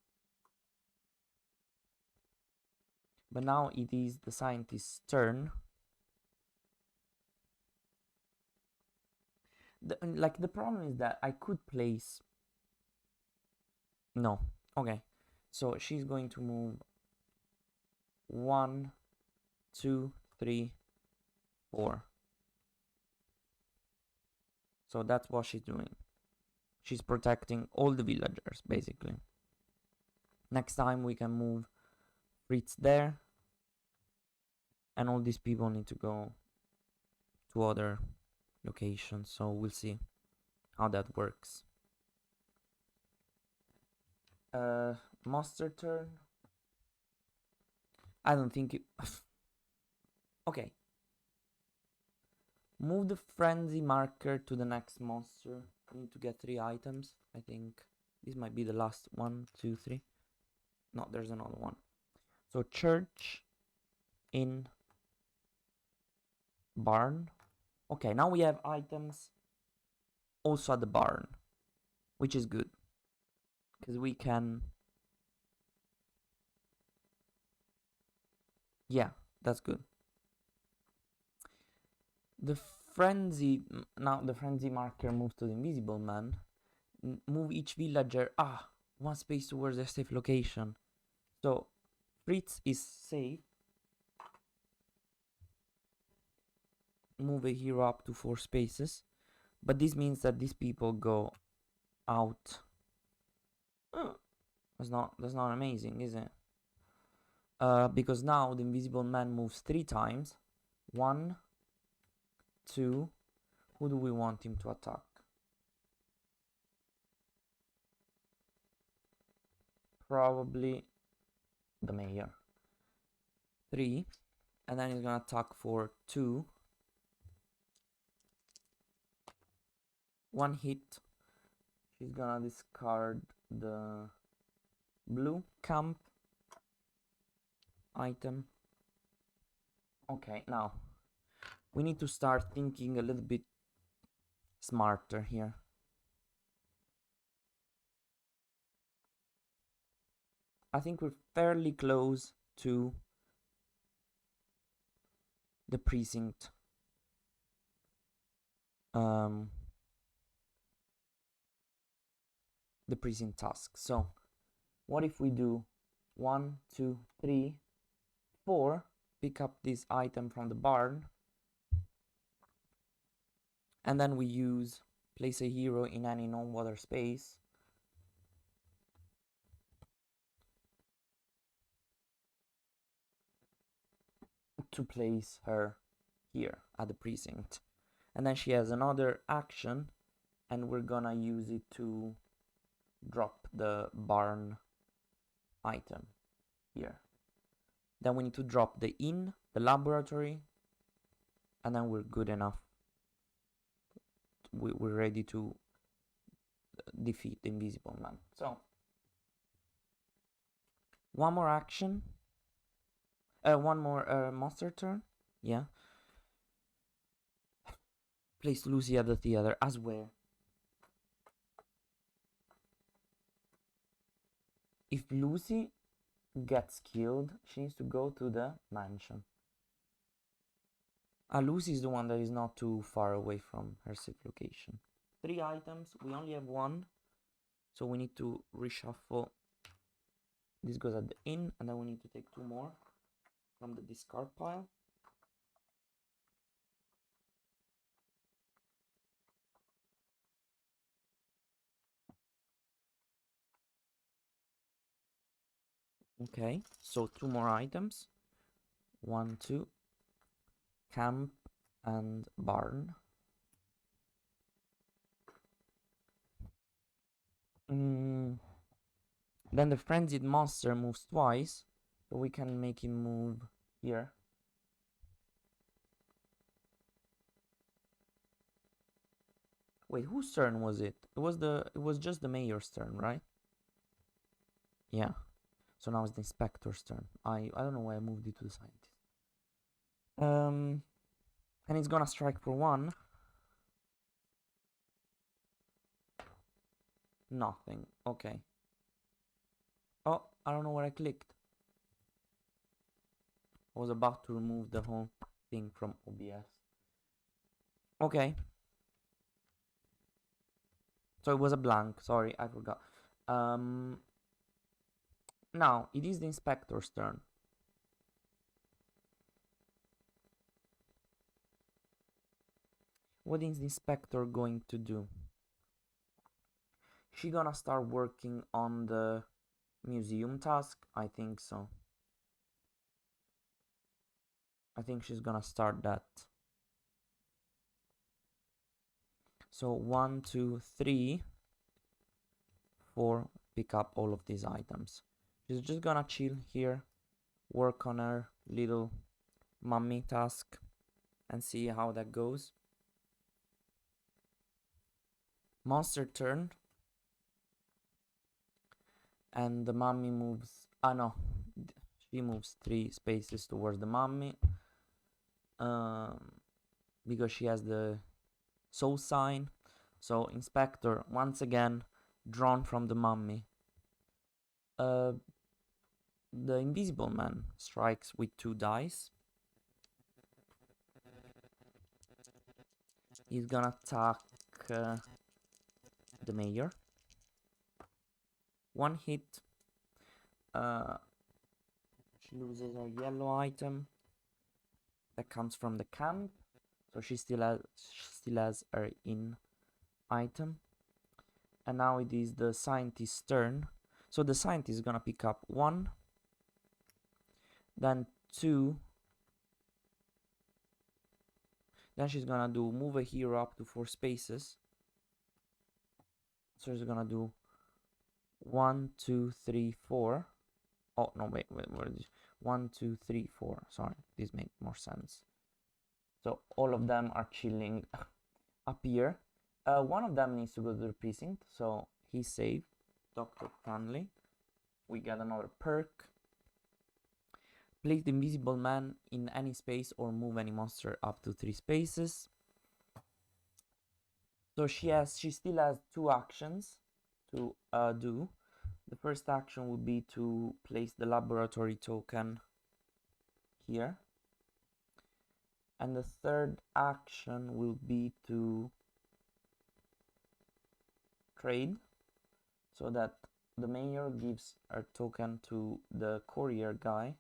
But now it is the scientist's turn. The problem is that I could place... No. Okay. So she's going to move 1, 2, 3, 4. So that's what she's doing. She's protecting all the villagers, basically. Next time we can move Fritz there. And all these people need to go to other locations. So we'll see how that works. Monster turn. I don't think it... Okay. Move the frenzy marker to the next monster. We need to get 3 items. I think this might be the last 1, 2, 3. No, there's another one. So church, inn, barn. Okay, now we have items also at the barn, which is good because we can... Yeah, that's good. The frenzy... Now the frenzy marker moves to the invisible man. Move each villager 1 space towards their safe location. So Fritz is safe. Move a hero up to 4 spaces. But this means that these people go out. That's not amazing, is it? Because now the invisible man moves 3 times. 1, 2. Who do we want him to attack? Probably the mayor. 3. And then he's gonna attack for 2. 1 hit. She's gonna discard the blue camp item. Okay, now we need to start thinking a little bit smarter here. I think we're fairly close to the precinct. The precinct task. So what if we do 1, 2, 3, 4, pick up this item from the barn, and then we use place a hero in any non-water space. To place her here at the precinct. And then she has another action, and we're gonna use it to drop the barn item here. Then we need to drop the inn, the laboratory, and then we're good enough. we're ready to defeat the Invisible Man. So one more action, one more monster turn. Yeah. Place Lucy at the theater. I swear. If Lucy gets killed, she needs to go to the mansion. Lucy is the one that is not too far away from her safe location. 3 items. We only have 1. So we need to reshuffle. This goes at the inn, and then we need to take 2 more from the discard pile. Okay, so 2 more items. 1, 2. Camp and barn. Then the frenzied monster moves twice, so we can make him move here. Wait, whose turn was it? It was just the mayor's turn, right? Yeah. So now it's the inspector's turn. I don't know why I moved it to the scientist. And he's gonna strike for 1. Nothing. Okay. Oh, I don't know where I clicked. I was about to remove the whole thing from OBS. Okay. So it was a blank. Sorry, I forgot. Now it is the inspector's turn. What is the inspector going to do? She gonna start working on the museum task? I think so. I think she's gonna start that. So 1, 2, 3, 4, pick up all of these items. She's just gonna chill here, work on her little mummy task, and see how that goes. Monster turn. And the mummy moves. No. She moves 3 spaces towards the mummy. Because she has the soul sign. So inspector once again drawn from the mummy. The invisible man strikes with 2 dice. He's gonna attack the mayor. 1 hit. She loses her yellow item that comes from the camp. So she still has her in item. And now it is the scientist's turn. So the scientist is gonna pick up 1, then 2. Then she's gonna do move a hero up to 4 spaces. So she's gonna do 1, 2, 3, 4. Oh no, wait, where is this? 1, 2, 3, 4. Sorry, this makes more sense. So all of them are chilling up here. One of them needs to go to the precinct, so he's saved. Dr. Cranley. We get another perk. Place the invisible man in any space or move any monster up to 3 spaces. So she still has 2 actions to do. The first action would be to place the laboratory token here. And the third action will be to trade, so that the mayor gives her token to the courier guy.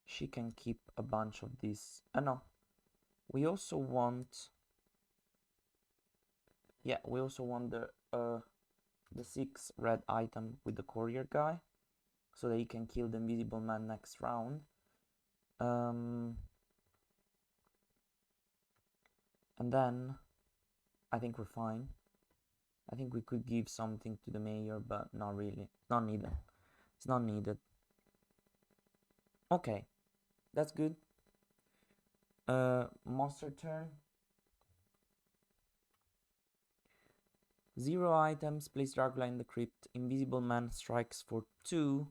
She can keep a bunch of these. No, we also want. Yeah, we also want the 6 red item with the courier guy, so that he can kill the invisible man next round. And then I think we're fine. I think we could give something to the mayor, but not really. It's not needed. It's not needed. Okay, that's good. Monster turn. 0 items, place Dracula in the crypt. Invisible Man strikes for 2.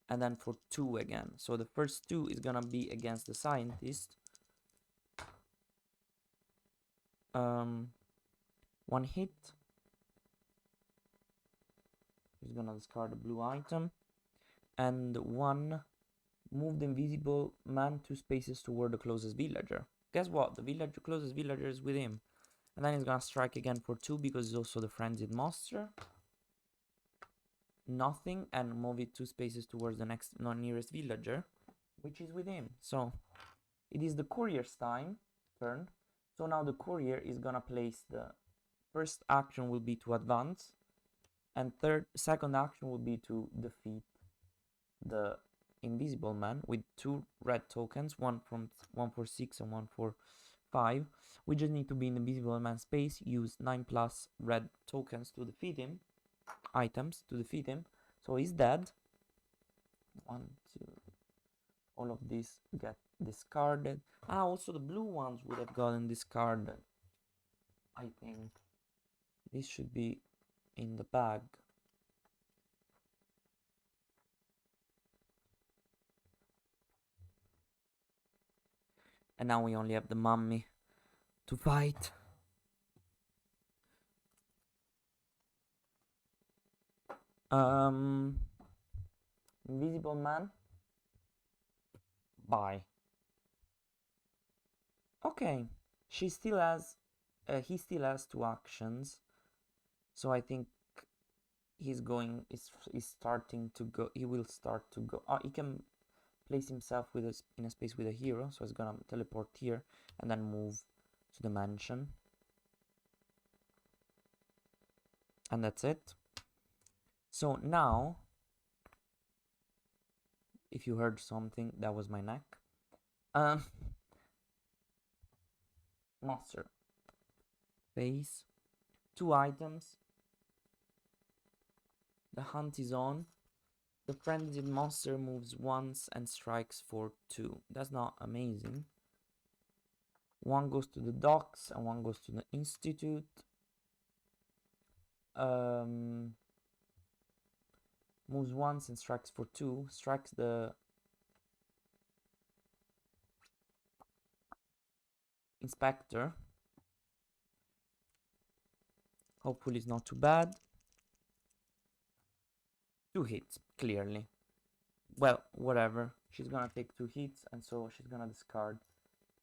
And then for 2 again. So the first 2 is gonna be against the scientist. 1 hit. He's gonna discard a blue item. And 1, move the invisible man 2 spaces toward the closest villager. Guess what? The closest villager is with him. And then he's gonna strike again for 2 because he's also the frenzied monster. Nothing, and move it 2 spaces towards the next nearest villager, which is with him. So it is the courier's turn. So now the courier is gonna place the first action will be to advance, and second action will be to defeat the invisible man with 2 red tokens, one for 6 and one for 5. We just need to be in the invisible man space, use 9+ red tokens to defeat him, items to defeat him. So he's dead. 1, 2. All of these get discarded. Also the blue ones would have gotten discarded. I think this should be in the bag. And now we only have the mummy to fight. Invisible man. Bye. Okay. He still has 2 actions. So I think he's starting to go. He will start to go. He can place himself in a space with a hero. So he's gonna teleport here and then move to the mansion. And that's it. So now, if you heard something, that was my neck. Monster phase. 2 items. The hunt is on. The frenzied monster moves once and strikes for 2. That's not amazing. 1 goes to the docks and 1 goes to the institute. Moves once and strikes for 2. Strikes the inspector. Hopefully it's not too bad. 2 hits, clearly. Well, whatever. She's gonna take 2 hits, and so she's gonna discard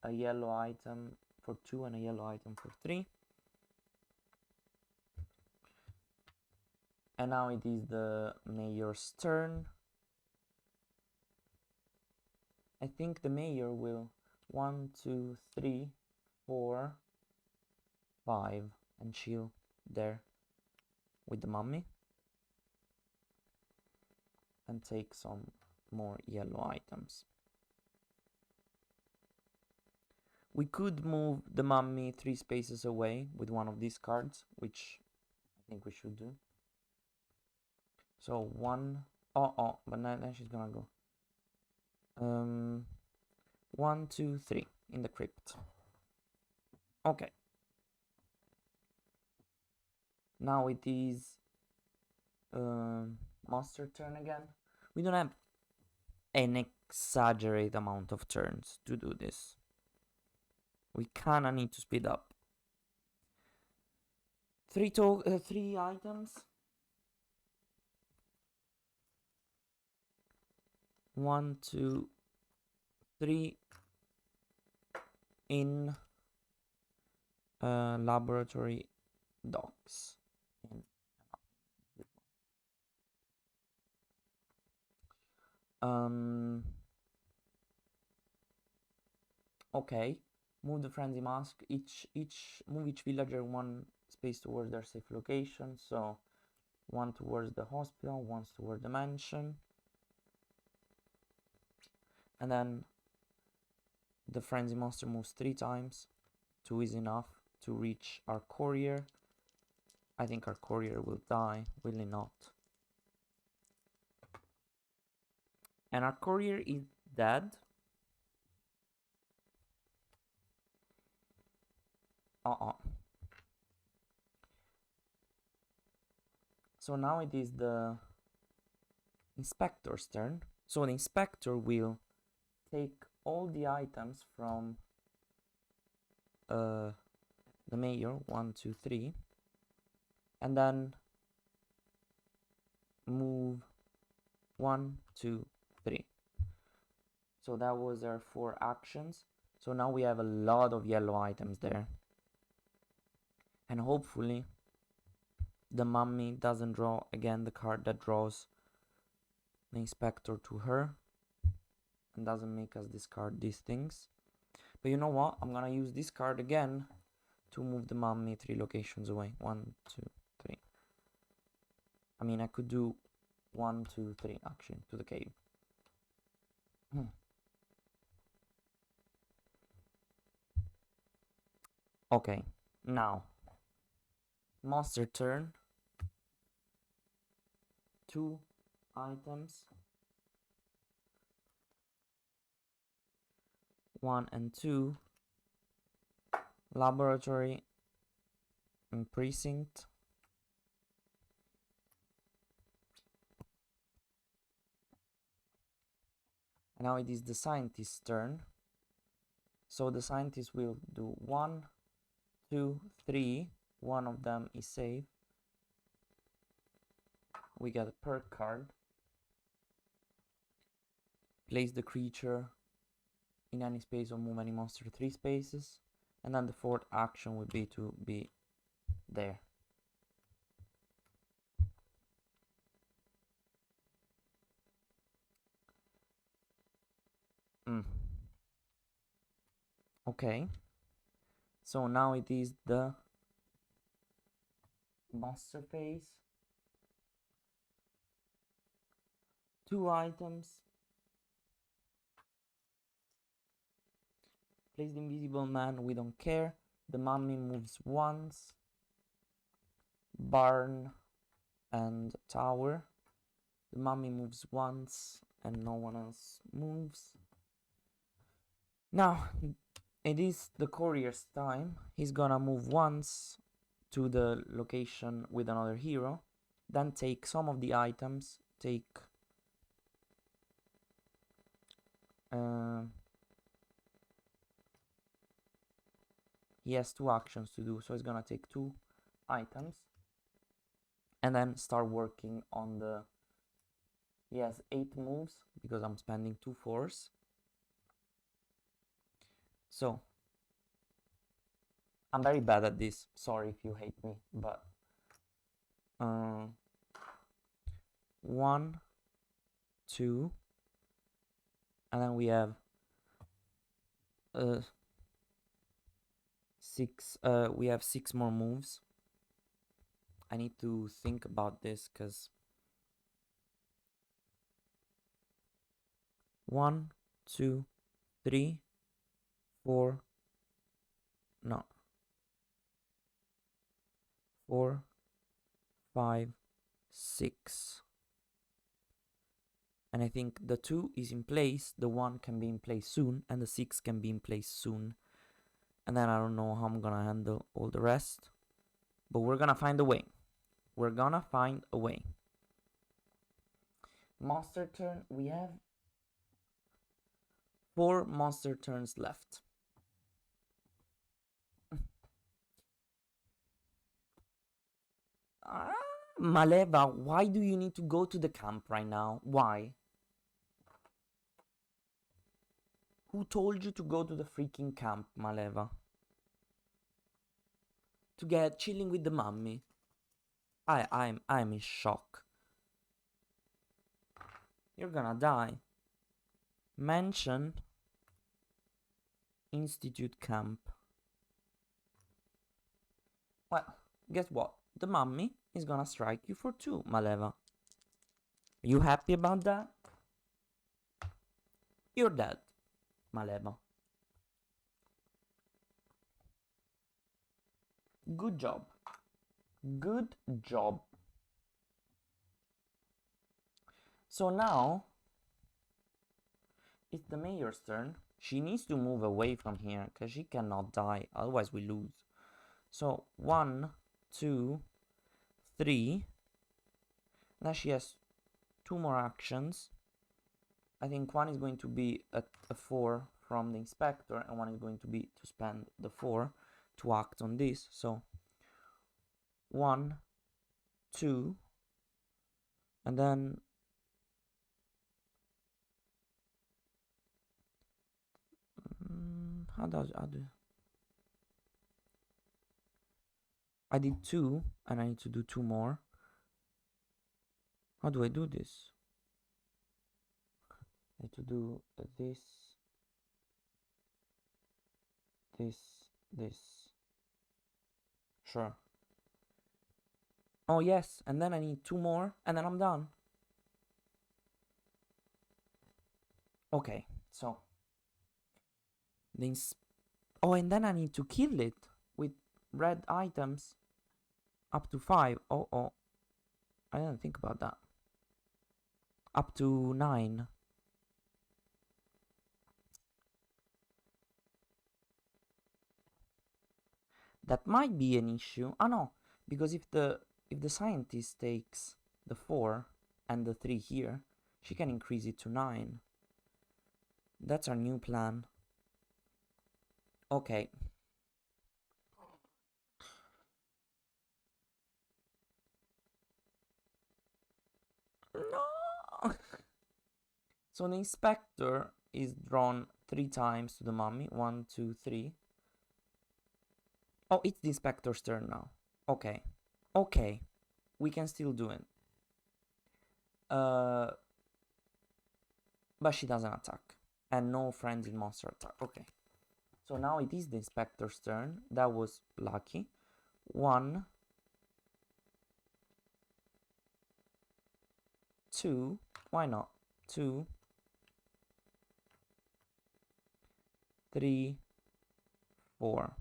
a yellow item for 2 and a yellow item for 3. And now it is the mayor's turn. I think the mayor will 1, 2, 3, 4, 5, and chill there with the mummy. And take some more yellow items. We could move the mummy 3 spaces away with one of these cards, which I think we should do. So 1, but then she's gonna go. 1, 2, 3 in the crypt. Okay. Now it is monster turn again. We don't have an exaggerate amount of turns to do this. We kinda need to speed up. 3 items. 1, 2, 3 in laboratory docks. Okay. Move the frenzy mask. Move each villager 1 space towards their safe location. So 1 towards the hospital, 1 towards the mansion. And then the frenzy monster moves 3 times. 2 is enough to reach our courier. I think our courier will die, will he not? And our courier is dead. So now it is the inspector's turn. So the inspector will take all the items from the mayor, 1, 2, 3, and then move 1, 2, 3. So that was our 4 actions. So now we have a lot of yellow items there. And hopefully the mummy doesn't draw again the card that draws the inspector to her and doesn't make us discard these things. But you know what? I'm gonna use this card again to move the mummy 3 locations away. 1, 2, 3. I mean, I could do 1, 2, 3 actually to the cave. Okay, now monster turn. 2 items, 1 and 2, laboratory and precinct. And now it is the scientist's turn. So the scientist will do 1, 2, 3. One of them is safe. We get a perk card. Place the creature in any space or move any monster 3 spaces. And then the 4th action would be to be there. Okay. So now it is the monster phase. 2 items. Place the invisible man, we don't care. The mummy moves once. Barn and tower. The mummy moves once and no one else moves. Now it is the courier's time. He's gonna move once to the location with another hero, then take some of the items, take he has 2 actions to do, so he's gonna take 2 items and then start working on the, he has 8 moves because I'm spending 2 4s. So I'm very bad at this, sorry if you hate me, but 1, 2, and then we have 6, we have 6 more moves. I need to think about this because 1, 2, 3, 4, no, 4, 5, 6. And I think the 2 is in place, the 1 can be in place soon, and the 6 can be in place soon. And then I don't know how I'm gonna handle all the rest, but we're gonna find a way. We're gonna find a way. Monster turn, we have 4 monster turns left. Maleva, why do you need to go to the camp right now? Why? Who told you to go to the freaking camp, Maleva? To get chilling with the mummy. I'm in shock. You're gonna die. Mention Institute Camp. Well, guess what? The mummy is gonna strike you for 2, Maleva. Are you happy about that? You're dead, Maleva. Good job. Good job. So now it's the mayor's turn. She needs to move away from here because she cannot die, otherwise we lose. So 1, 2, 3. Now she has 2 more actions. I think one is going to be a 4 from the inspector, and one is going to be to spend the 4 to act on this. So 1, 2, and then how do I did 2 and I need to do 2 more. How do I do this? I need to do this, this. Sure. Oh yes, and then I need 2 more, and then I'm done. Okay, so this. Oh, and then I need to kill it with red items up to 5. Oh, I didn't think about that. Up to 9. That might be an issue. Oh no, because if the scientist takes the 4 and the 3 here, she can increase it to 9. That's our new plan. Okay. No. So the inspector is drawn 3 times to the mummy. 1, 2, 3. Oh, it's the inspector's turn now. Okay. Okay. We can still do it. But she doesn't attack. And no friends in monster attack. Okay. So now it is the inspector's turn. That was lucky. 1, 2. Why not? 2, 3, 4.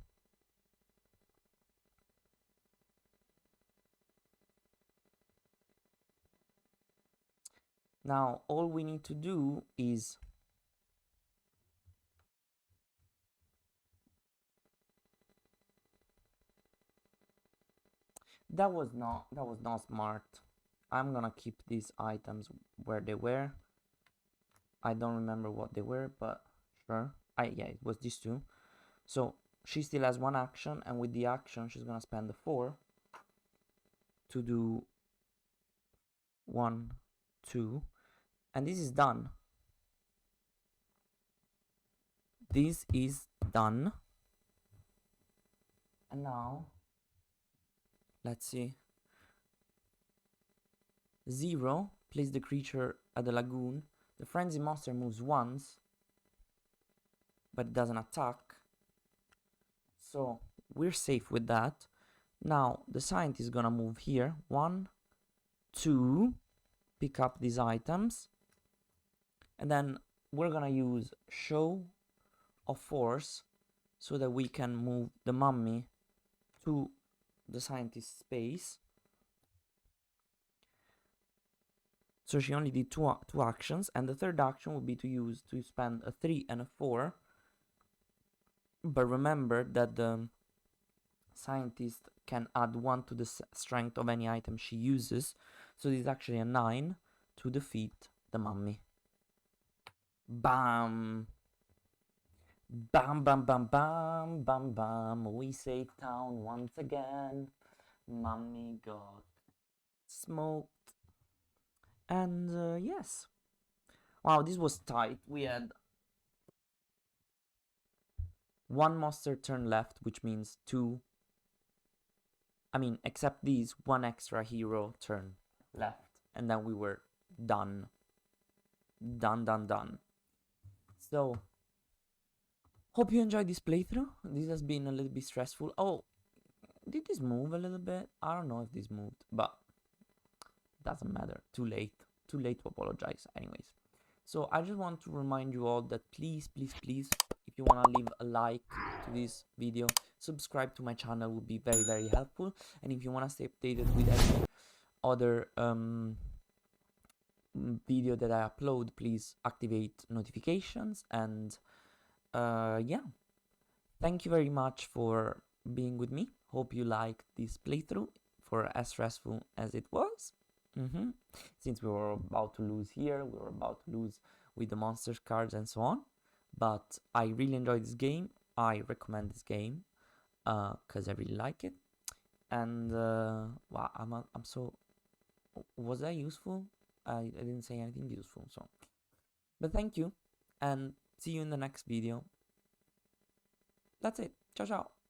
Now all we need to do is that was not smart. I'm gonna keep these items where they were. I don't remember what they were, but sure. Yeah, it was these 2. So she still has 1 action, and with the action she's gonna spend the 4 to do 1, 2, and this is done. This is done. And now let's see. 0, place the creature at the lagoon. The frenzy monster moves once, but it doesn't attack. So we're safe with that. Now the scientist is gonna move here. 1, 2, pick up these items. And then we're gonna use show of force so that we can move the mummy to the scientist's space. So she only did two actions, and the third action would be to spend a 3 and a 4. But remember that the scientist can add 1 to the strength of any item she uses. So this is actually a 9 to defeat the mummy. Bam! Bam, bam, bam, bam, bam, bam. We save town once again. Mummy got smoked. And yes. Wow, this was tight. We had 1 monster turn left, which means 2. I mean, except these, 1 extra hero turn left. And then we were done. Done. So, hope you enjoyed this playthrough. This has been a little bit stressful. Oh, did this move a little bit? I don't know if this moved, but it doesn't matter. Too late to apologize anyways. So I just want to remind you all that please, if you want to leave a like to this video, subscribe to my channel would be very, very helpful. And if you want to stay updated with any other video that I upload, please activate notifications. And yeah, thank you very much for being with me. Hope you liked this playthrough, for as stressful as it was. Since we were about to lose here, we were about to lose with the monster cards and so on. But I really enjoyed this game. I recommend this game because I really like it. And wow, I'm so. Was that useful? I didn't say anything useful, so. But thank you, and see you in the next video. That's it. Ciao, ciao.